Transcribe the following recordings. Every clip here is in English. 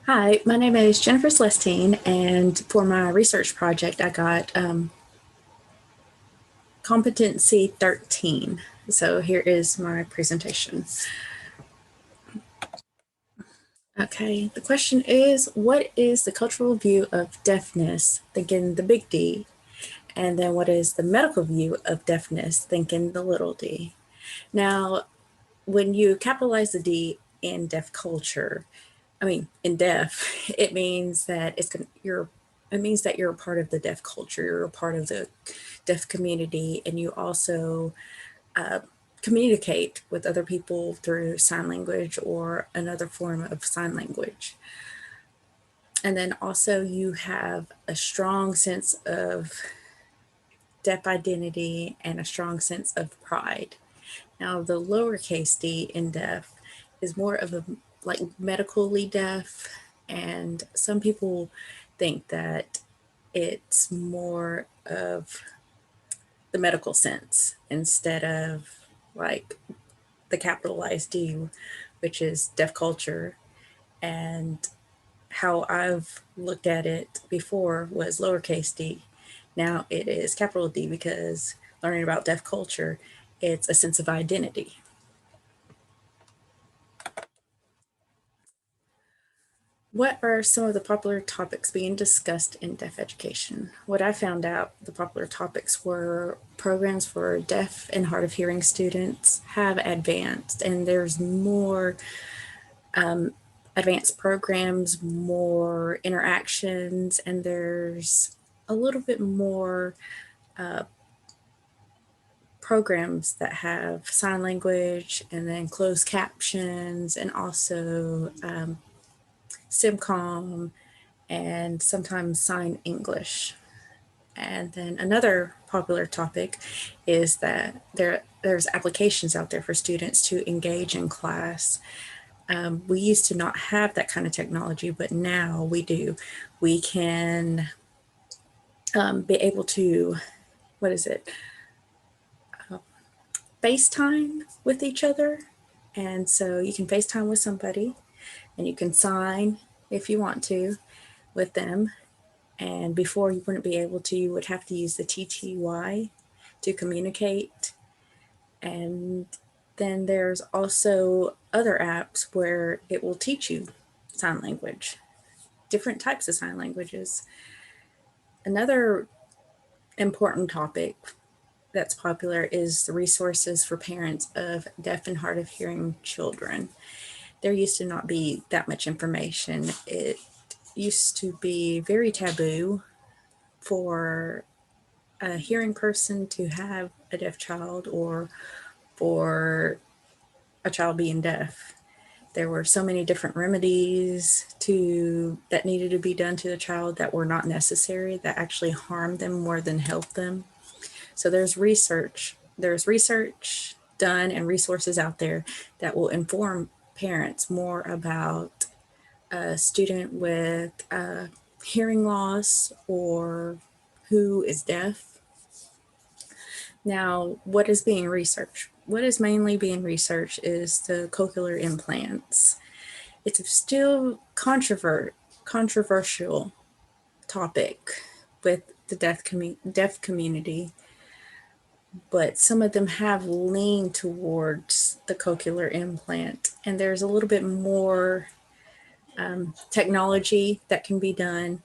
Hi, my name is Jennifer Celestine, and for my research project, I got Competency 13. So here is my presentation. Okay, the question is, what is the cultural view of deafness, thinking the big D? And then what is the medical view of deafness, thinking the little d? Now, when you capitalize the D in deaf culture, in deaf, it means that it means that you're a part of the deaf culture, you're a part of the deaf community, and you also uh, communicate with other people through sign language or another form of sign language. And then also you have a strong sense of deaf identity and a strong sense of pride. Now, the lowercase d in deaf is more of a like medically deaf, and some people think that it's more of the medical sense instead of like the capitalized D, which is deaf culture. And how I've looked at it before was lowercase d. Now it is capital D because learning about deaf culture, it's a sense of identity. What are some of the popular topics being discussed in deaf education? What I found out, the popular topics were programs for deaf and hard of hearing students have advanced, and there's more advanced programs, more interactions, and there's a little bit more programs that have sign language and then closed captions and also SimCom and sometimes sign English. And then another popular topic is that there's applications out there for students to engage in class. We used to not have that kind of technology, but now we do. We can be able to, what is it, FaceTime with each other. And so you can FaceTime with somebody and you can sign if you want to with them. And before you wouldn't be able to, you would have to use the TTY to communicate. And then there's also other apps where it will teach you sign language, different types of sign languages. Another important topic that's popular is the resources for parents of deaf and hard of hearing children. There used to not be that much information. It used to be very taboo for a hearing person to have a deaf child or for a child being deaf. There were so many different remedies that needed to be done to the child that were not necessary, that actually harmed them more than helped them. So there's research done and resources out there that will inform parents more about a student with hearing loss or who is deaf. Now, what is being researched? What is mainly being researched is the cochlear implants. It's still controversial topic with the deaf community, but some of them have leaned towards the cochlear implant, and there's a little bit more technology that can be done.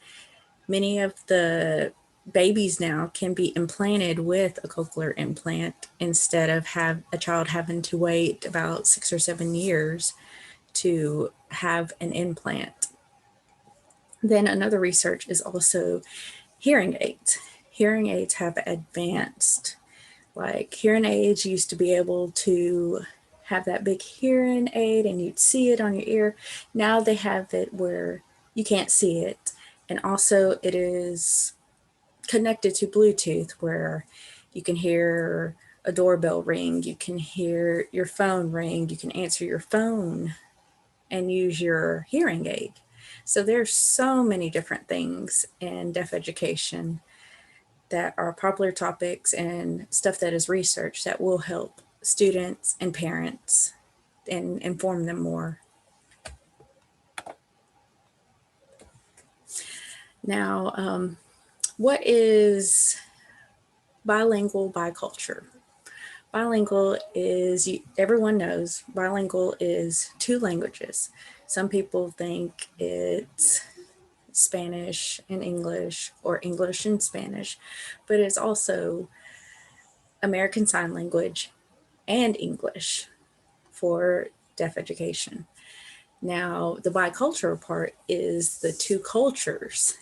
Many of the babies now can be implanted with a cochlear implant instead of have a child having to wait about 6 or 7 years to have an implant. Then another research is also hearing aids. Hearing aids have advanced. Like hearing aids used to be able to have that big hearing aid and you'd see it on your ear. Now they have it where you can't see it. And also it is connected to Bluetooth where you can hear a doorbell ring, you can hear your phone ring, you can answer your phone and use your hearing aid. So there's so many different things in deaf education that are popular topics and stuff that is research that will help students and parents and inform them more. Now, what is bilingual biculture? Bilingual is, everyone knows, bilingual is two languages. Some people think it's Spanish and English or English and Spanish, but it's also American Sign Language and English for deaf education. Now, the bicultural part is the two cultures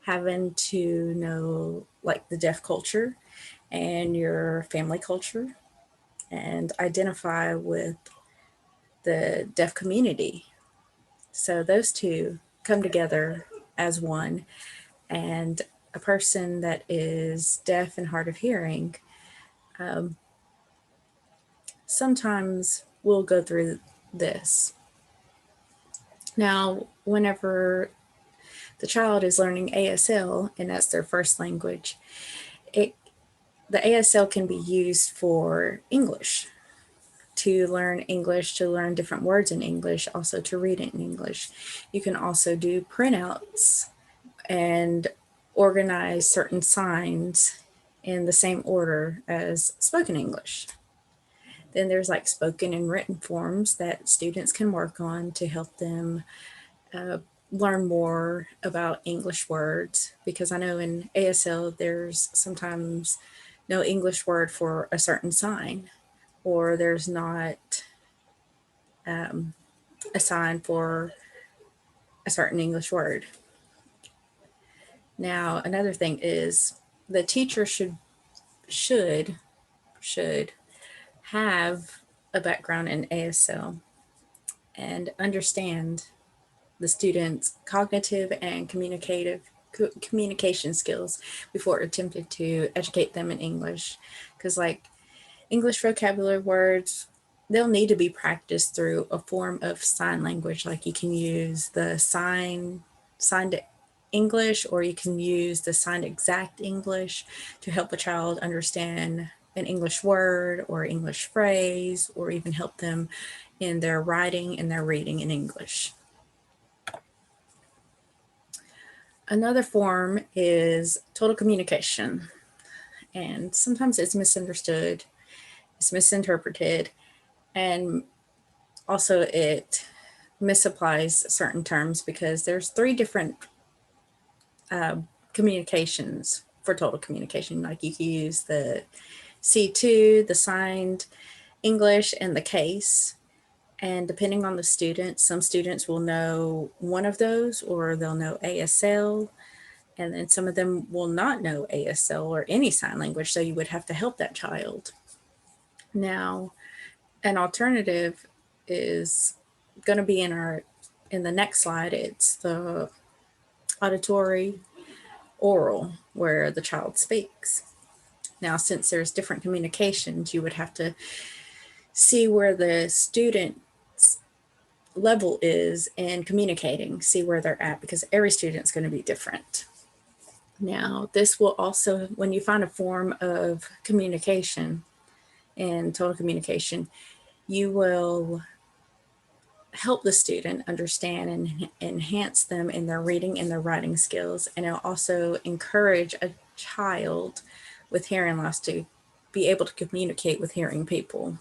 having to know, like the deaf culture and your family culture, and identify with the deaf community. So those two come together as one, and a person that is deaf and hard of hearing sometimes will go through this. Now, whenever the child is learning ASL and that's their first language, the ASL can be used for English, to learn English, to learn different words in English, also to read it in English. You can also do printouts and organize certain signs in the same order as spoken English. Then there's like spoken and written forms that students can work on to help them learn more about English words, because I know in ASL there's sometimes no English word for a certain sign, or there's not a sign for a certain English word. Now, another thing is the teacher should have a background in ASL and understand the students' cognitive and communication skills before attempting to educate them in English. Because like English vocabulary words, they'll need to be practiced through a form of sign language. Like you can use the signed English, or you can use the signed exact English to help a child understand an English word or English phrase, or even help them in their writing and their reading in English. Another form is total communication, and sometimes it's misunderstood, it's misinterpreted, and also it misapplies certain terms, because there's three different communications for total communication. Like you can use the C2, the signed English, and the case. And depending on the student, some students will know one of those, or they'll know ASL, and then some of them will not know ASL or any sign language, so you would have to help that child. Now, an alternative is going to be in the next slide. It's the auditory oral, where the child speaks. Now, since there's different communications, you would have to see where the student's level is in communicating, see where they're at, because every student's going to be different. Now, this will also, when you find a form of communication in total communication, you will help the student understand and enhance them in their reading and their writing skills. And it'll also encourage a child with hearing loss to be able to communicate with hearing people.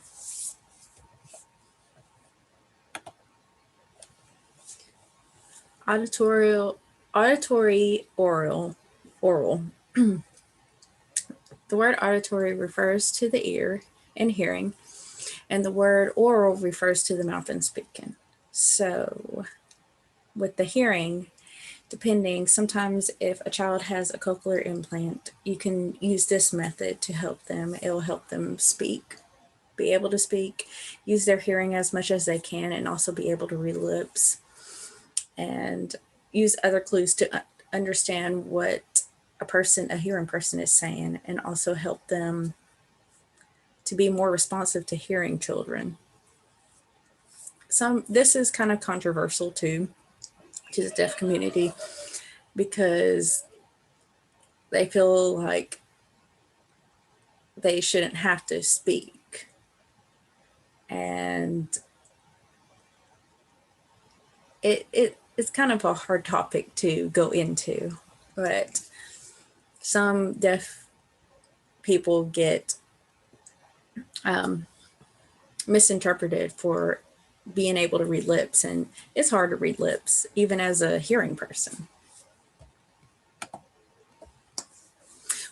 Auditory oral. The word auditory refers to the ear and hearing, and the word oral refers to the mouth and speaking. So with the hearing, depending, sometimes if a child has a cochlear implant, you can use this method to help them. It will help them speak, be able to speak, use their hearing as much as they can, and also be able to read lips and use other clues to understand what a hearing person is saying, and also help them to be more responsive to hearing children. This is kind of controversial too to the deaf community, because they feel like they shouldn't have to speak. And it's kind of a hard topic to go into, but some deaf people get misinterpreted for being able to read lips, and it's hard to read lips even as a hearing person.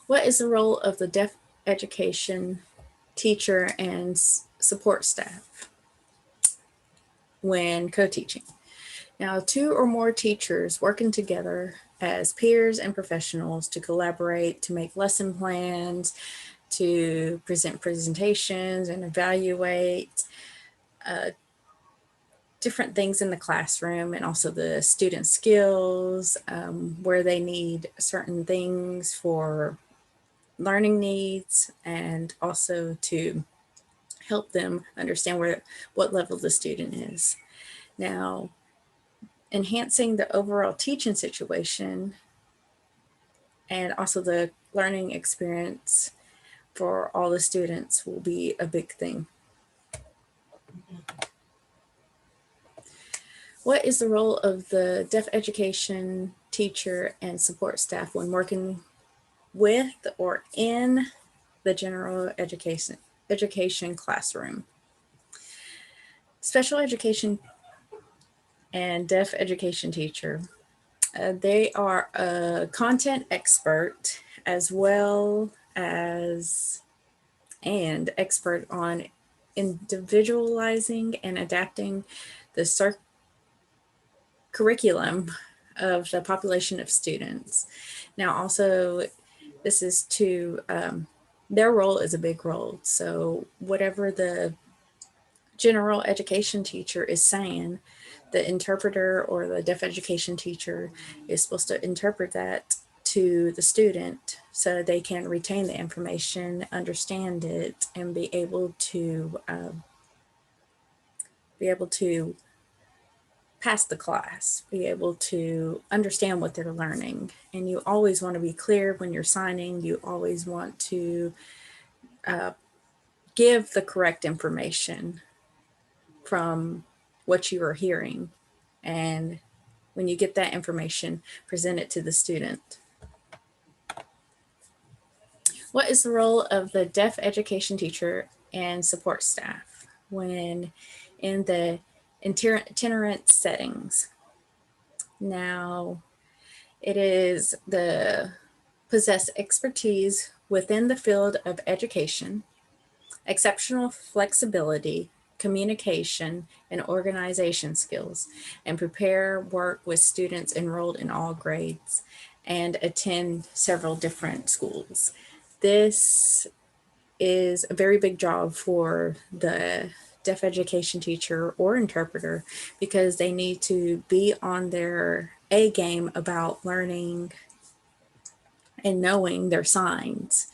What is the role of the deaf education teacher and support staff when co-teaching? Now, 2 or more teachers working together as peers and professionals to collaborate, to make lesson plans, to present presentations and evaluate different things in the classroom, and also the student skills, where they need certain things for learning needs, and also to help them understand what level the student is. Now, enhancing the overall teaching situation and also the learning experience for all the students will be a big thing. What is the role of the deaf education teacher and support staff when working with or in the general education classroom? Special education and deaf education teacher, they are a content expert as well as and expert on individualizing and adapting the curriculum of the population of students. Now, also, this is to, their role is a big role. So whatever the general education teacher is saying, the interpreter or the deaf education teacher is supposed to interpret that to the student so they can retain the information, understand it, and be able to pass the class, be able to understand what they're learning. And you always want to be clear when you're signing. You always want to give the correct information from what you are hearing. And when you get that information, present it to the student. What is the role of the deaf education teacher and support staff when in the itinerant settings? Now, it is the possess expertise within the field of education, exceptional flexibility, communication, and organization skills, and prepare work with students enrolled in all grades and attend several different schools. This is a very big job for the deaf education teacher or interpreter because they need to be on their A game about learning and knowing their signs.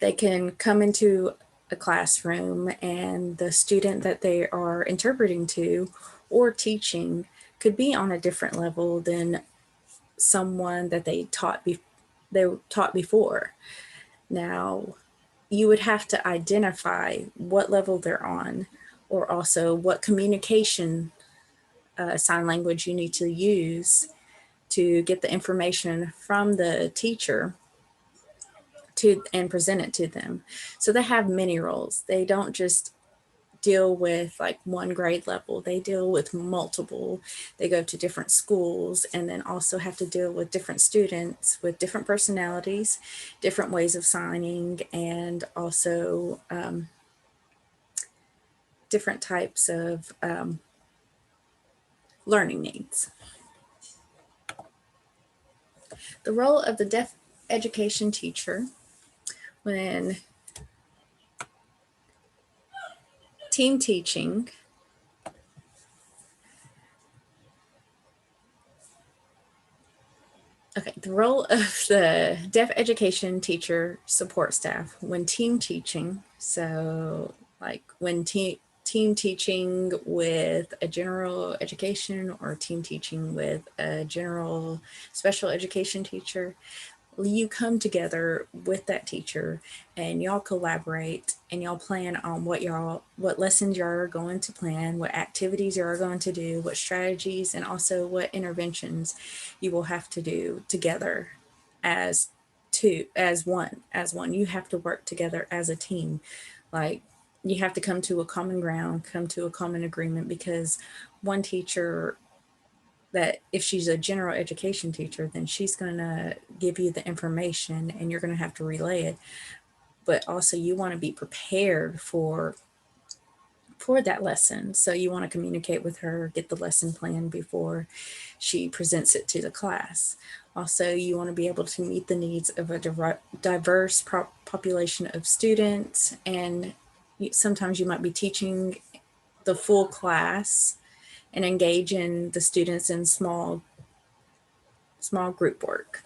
They can come into a classroom and the student that they are interpreting to or teaching could be on a different level than someone that they taught before. Now, you would have to identify what level they're on, or also what communication sign language you need to use to get the information from the teacher and present it to them. So they have many roles. They don't just deal with like one grade level, they deal with multiple. They go to different schools and then also have to deal with different students with different personalities, different ways of signing, and also different types of learning needs. The role of the deaf education teacher when team teaching. Okay, the role of the deaf education teacher support staff when team teaching. So like when team teaching with a general education or team teaching with a general special education teacher. you come together with that teacher and y'all collaborate and y'all plan on what lessons y'all are going to plan, what activities you are going to do, what strategies, and also what interventions you will have to do together as as one. You have to work together as a team. Like, you have to come to a common ground, come to a common agreement, because one teacher, that if she's a general education teacher, then she's going to give you the information and you're going to have to relay it. But also, you want to be prepared for that lesson. So you want to communicate with her, get the lesson plan before she presents it to the class. Also, you want to be able to meet the needs of a diverse population of students. And sometimes you might be teaching the full class and engage in the students in small group work.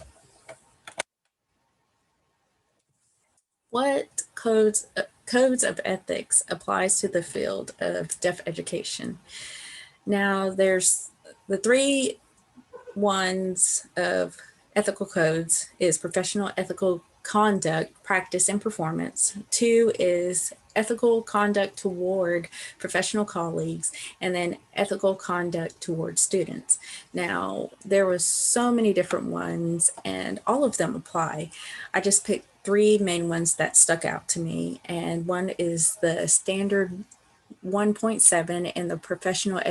What codes of ethics applies to the field of deaf education? Now, there's the three ones of ethical codes is professional ethical conduct, practice, and performance. Two is ethical conduct toward professional colleagues, and then ethical conduct toward students. Now, there was so many different ones, and all of them apply. I just picked three main ones that stuck out to me, and one is the standard 1.7 in the professional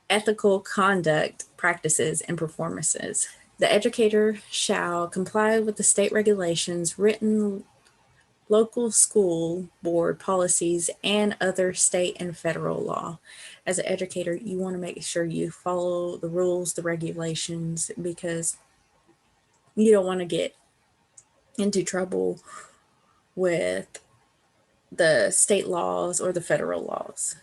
ethical conduct practices and performances. The educator shall comply with the state regulations, written local school board policies, and other state and federal law. As an educator, you want to make sure you follow the rules, the regulations, because you don't want to get into trouble with the state laws or the federal laws.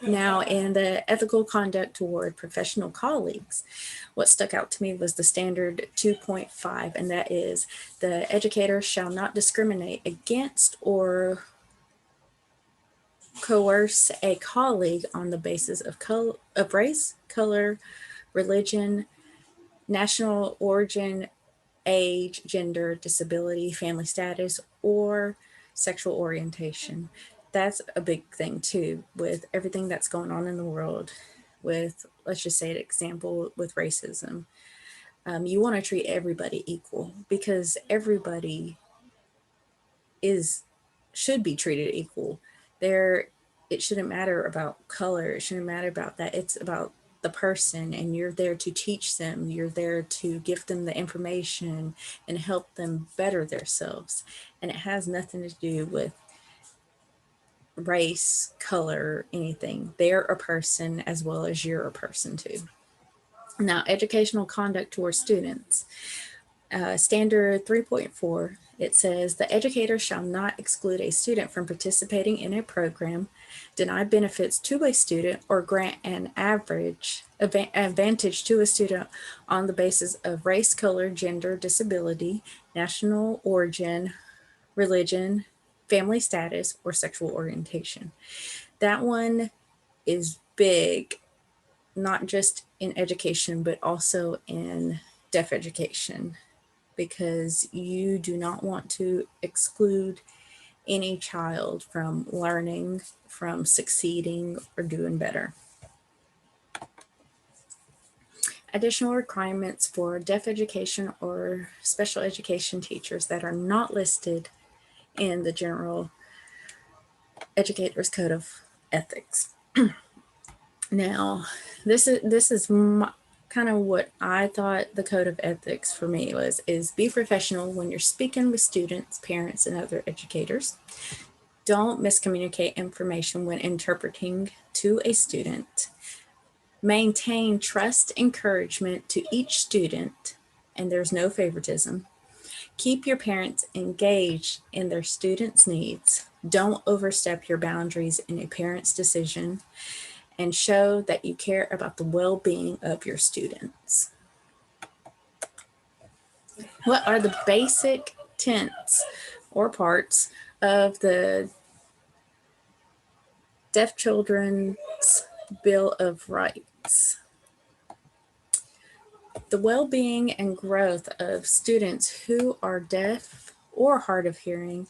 Now, in the ethical conduct toward professional colleagues, what stuck out to me was the standard 2.5, and that is the educator shall not discriminate against or coerce a colleague on the basis of race, color, religion, national origin, age, gender, disability, family status, or sexual orientation. That's a big thing too, with everything that's going on in the world. With, let's just say, an example with racism. You want to treat everybody equal, because everybody is should be treated equal. There, it shouldn't matter about color. It shouldn't matter about that. It's about the person, and you're there to teach them. You're there to give them the information and help them better themselves. And it has nothing to do with race, color, anything. They're a person as well as you're a person too. Now, educational conduct towards students. Standard 3.4, it says the educator shall not exclude a student from participating in a program, deny benefits to a student, or grant an advantage to a student on the basis of race, color, gender, disability, national origin, religion, family status, or sexual orientation. That one is big, not just in education, but also in deaf education, because you do not want to exclude any child from learning, from succeeding, or doing better. Additional requirements for deaf education or special education teachers that are not listed in the General Educators Code of Ethics. Now, this is kind of what I thought the code of ethics for me was, is be professional when you're speaking with students, parents, and other educators. Don't miscommunicate information when interpreting to a student. Maintain trust, encouragement to each student, and there's no favoritism. Keep your parents engaged in their students' needs. Don't overstep your boundaries in a parent's decision, and show that you care about the well-being of your students. What are the basic tenets or parts of the Deaf Children's Bill of Rights? The well-being and growth of students who are deaf or hard of hearing,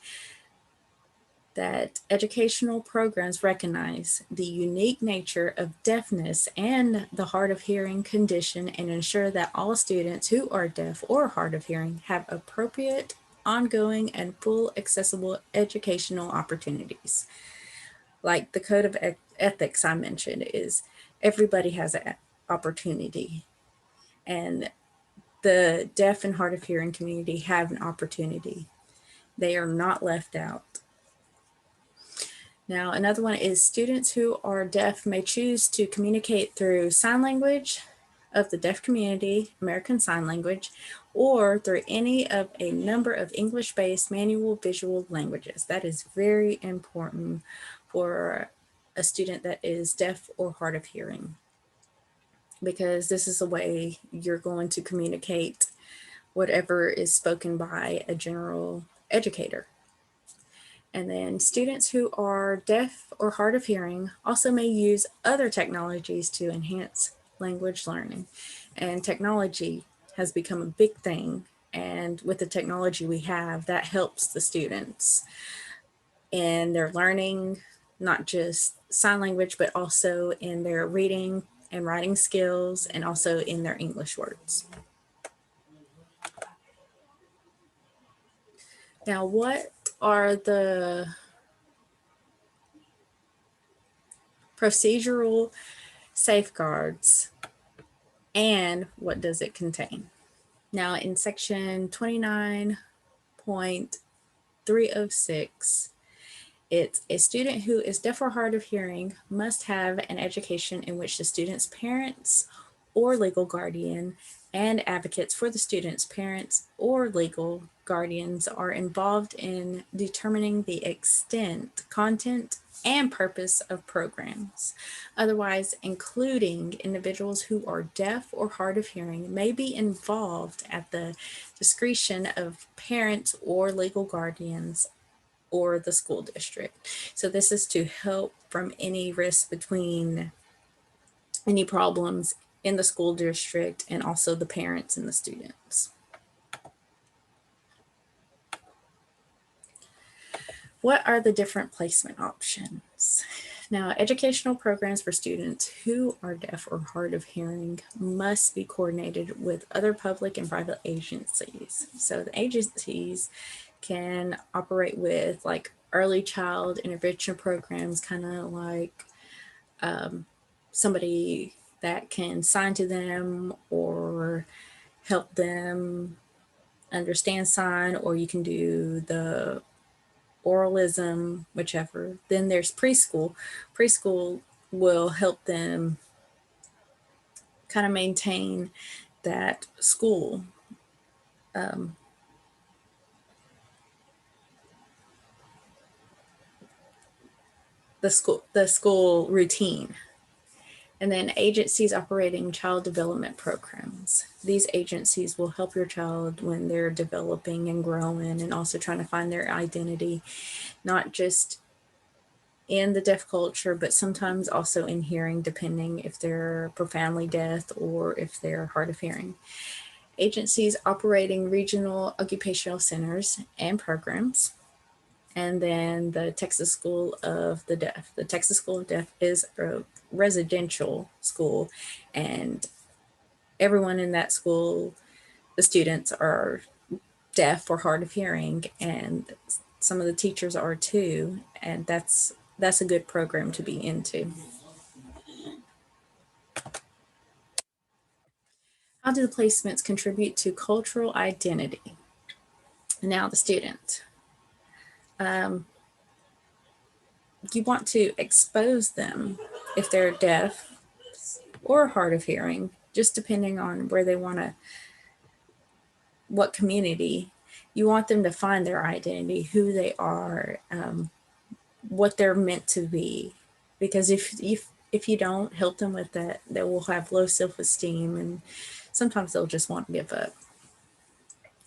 that educational programs recognize the unique nature of deafness and the hard of hearing condition and ensure that all students who are deaf or hard of hearing have appropriate, ongoing, and full accessible educational opportunities. Like the code of ethics I mentioned is everybody has an opportunity, and the deaf and hard of hearing community have an opportunity. They are not left out. Now, another one is students who are deaf may choose to communicate through sign language of the deaf community, American Sign Language, or through any of a number of English-based manual visual languages. That is very important for a student that is deaf or hard of hearing, because this is the way you're going to communicate whatever is spoken by a general educator. And then students who are deaf or hard of hearing also may use other technologies to enhance language learning. And technology has become a big thing. And with the technology we have, that helps the students in their learning, not just sign language, but also in their reading and writing skills, and also in their English words. Now, what are the procedural safeguards and what does it contain? Now, in section 29.306, it's a student who is deaf or hard of hearing must have an education in which the student's parents or legal guardian and advocates for the student's parents or legal guardians are involved in determining the extent, content, and purpose of programs. Otherwise, including individuals who are deaf or hard of hearing may be involved at the discretion of parents or legal guardians or the school district. So this is to help from any risk between any problems in the school district and also the parents and the students. What are the different placement options? Now, educational programs for students who are deaf or hard of hearing must be coordinated with other public and private agencies. So the agencies can operate with like early child intervention programs, kind of like somebody that can sign to them or help them understand sign, or you can do the oralism, whichever. Then there's preschool. Preschool will help them kind of maintain that school the school routine. And then agencies operating child development programs. These agencies will help your child when they're developing and growing and also trying to find their identity, not just in the deaf culture, but sometimes also in hearing, depending if they're profoundly deaf or if they're hard of hearing. Agencies operating regional occupational centers and programs. And then the Texas School of the Deaf. The Texas School of Deaf is a residential school, and everyone in that school, the students are deaf or hard of hearing, and some of the teachers are too, and that's a good program to be into. How do the placements contribute to cultural identity? Now the student. You want to expose them if they're deaf or hard of hearing, just depending on where they want to, what community. You want them to find their identity, who they are, what they're meant to be. Because if you don't help them with that, they will have low self-esteem and sometimes they'll just want to give up.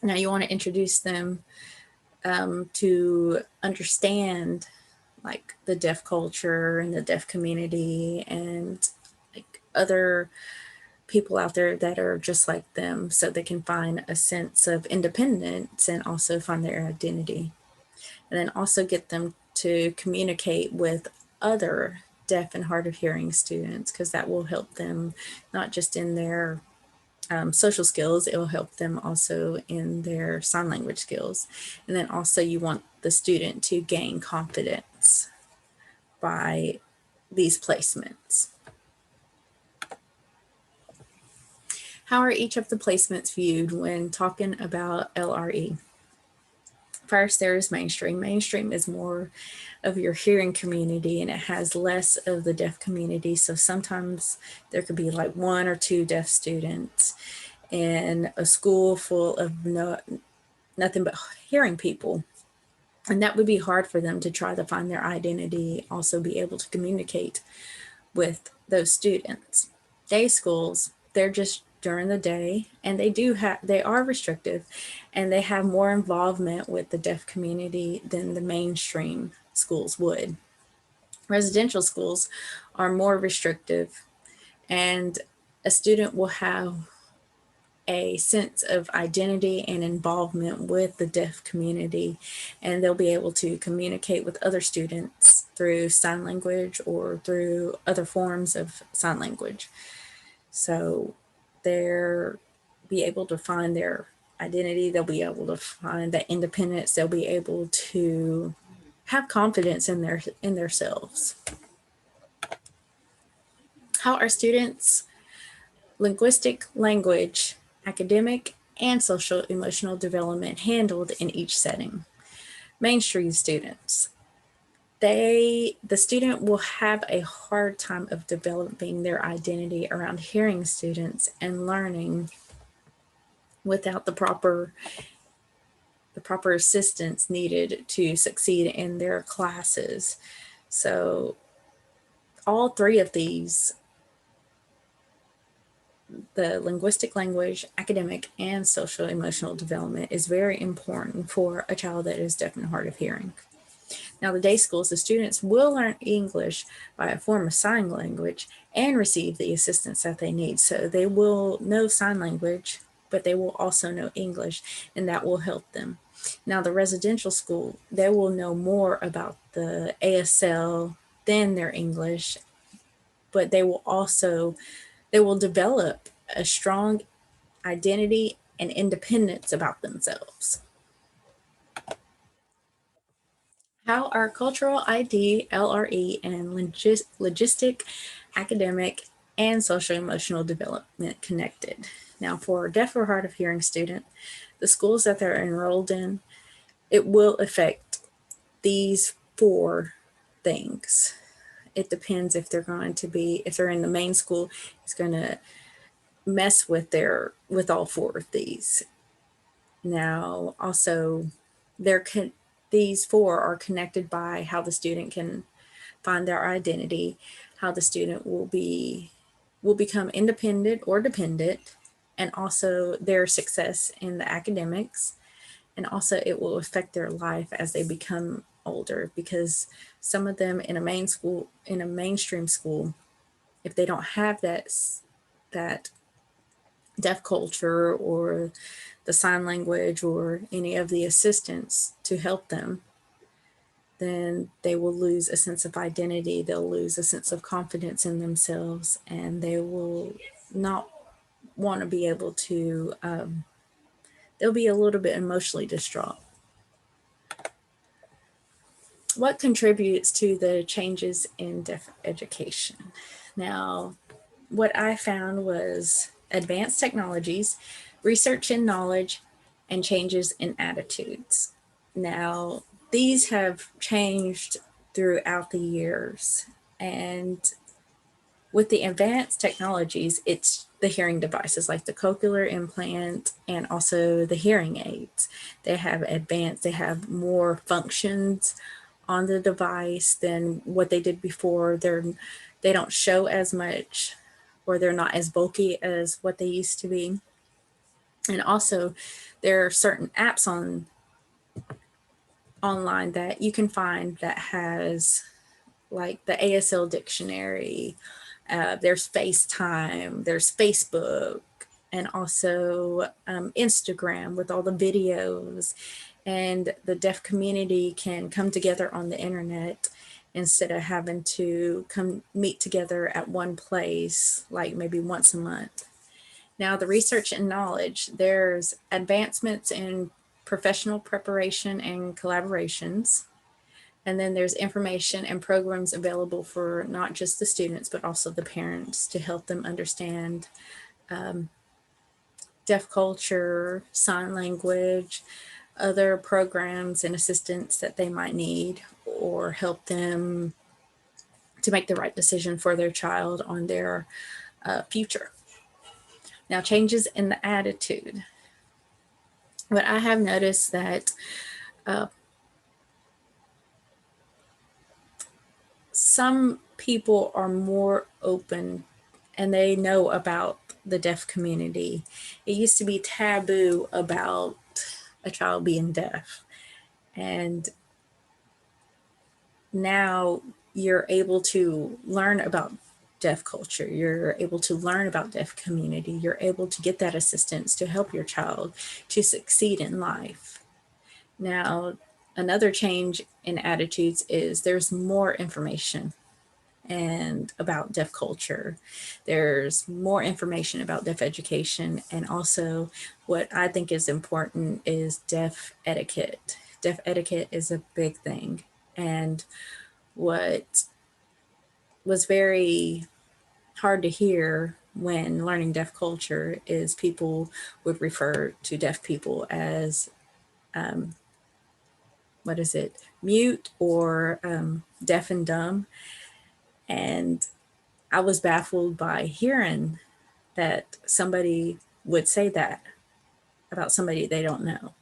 Now you want to introduce them to understand like the deaf culture and the deaf community and like other people out there that are just like them so they can find a sense of independence and also find their identity. And then also get them to communicate with other deaf and hard of hearing students, because that will help them not just in their social skills, it will help them also in their sign language skills. And then also you want the student to gain confidence by these placements. How are each of the placements viewed when talking about LRE? First, there is mainstream. Mainstream is more of your hearing community and it has less of the deaf community. So sometimes there could be like 1 or 2 deaf students in a school full of nothing but hearing people. And that would be hard for them to try to find their identity, also be able to communicate with those students. Day schools, they're just during the day, and they are restrictive, and they have more involvement with the deaf community than the mainstream schools would. Residential schools are more restrictive, and a student will have a sense of identity and involvement with the deaf community, and they'll be able to communicate with other students through sign language or through other forms of sign language. So they'll be able to find their identity, they'll be able to find that independence, they'll be able to have confidence in their selves. How are students' linguistic, language, academic, and social emotional development handled in each setting? Mainstream students, the student will have a hard time of developing their identity around hearing students and learning without the proper assistance needed to succeed in their classes. So all 3 of these, the linguistic, language, academic, and social emotional development, is very important for a child that is deaf and hard of hearing. Now, the day schools, the students will learn English by a form of sign language and receive the assistance that they need. So they will know sign language, but they will also know English, and that will help them. Now, the residential school, they will know more about the ASL than their English, but they will develop a strong identity and independence about themselves. How are cultural ID, LRE, and logistic, academic, and social emotional development connected? Now, for a deaf or hard of hearing student, the schools that they're enrolled in, it will affect these 4 things. It depends if they're if they're in the main school, it's going to mess with all 4 of these. Now, also, these 4 are connected by how the student can find their identity, how the student will become independent or dependent, and also their success in the academics. And also it will affect their life as they become older, because some of them in a mainstream school, if they don't have that deaf culture or the sign language or any of the assistance to help them, then they will lose a sense of identity, they'll lose a sense of confidence in themselves, and they will not want to be able to, they'll be a little bit emotionally distraught. What contributes to the changes in deaf education? Now, what I found was advanced technologies, research and knowledge, and changes in attitudes. Now, these have changed throughout the years, and with the advanced technologies, it's the hearing devices like the cochlear implant and also the hearing aids. They have more functions on the device than what they did before. They don't show as much, or they're not as bulky as what they used to be. And also there are certain apps online that you can find that has like the ASL dictionary, There's FaceTime, there's Facebook, and also Instagram with all the videos. And the deaf community can come together on the internet instead of having to come meet together at one place, like maybe once a month. Now, the research and knowledge, there's advancements in professional preparation and collaborations. And then there's information and programs available for not just the students, but also the parents to help them understand deaf culture, sign language, other programs and assistance that they might need, or help them to make the right decision for their child on their future. Now, changes in the attitude. But I have noticed that some people are more open and they know about the deaf community. It used to be taboo about a child being deaf. And now you're able to learn about deaf culture. You're able to learn about deaf community. You're able to get that assistance to help your child to succeed in life. Now, another change in attitudes is there's more information and about deaf culture. There's more information about deaf education, and also what I think is important is deaf etiquette. Deaf etiquette is a big thing. And what was very hard to hear when learning deaf culture is people would refer to deaf people as what is it, mute or deaf and dumb. And I was baffled by hearing that somebody would say that about somebody they don't know.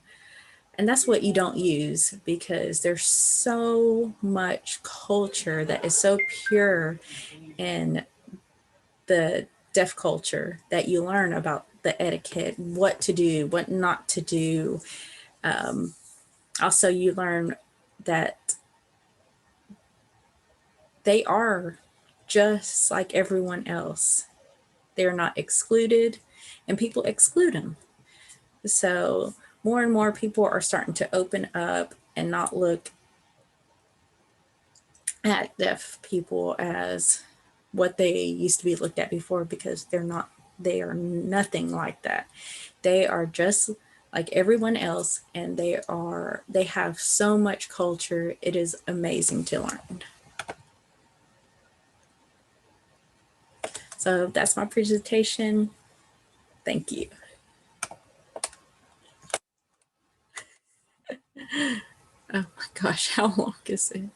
And that's what you don't use, because there's so much culture that is so pure in the deaf culture that you learn about the etiquette, what to do, what not to do. Also, you learn that they are just like everyone else. They're not excluded, and people exclude them. So more and more people are starting to open up and not look at deaf people as what they used to be looked at before, because they are nothing like that. They are just like everyone else, and they have so much culture. It is amazing to learn. So that's my presentation. Thank you. Oh my gosh, how long is it?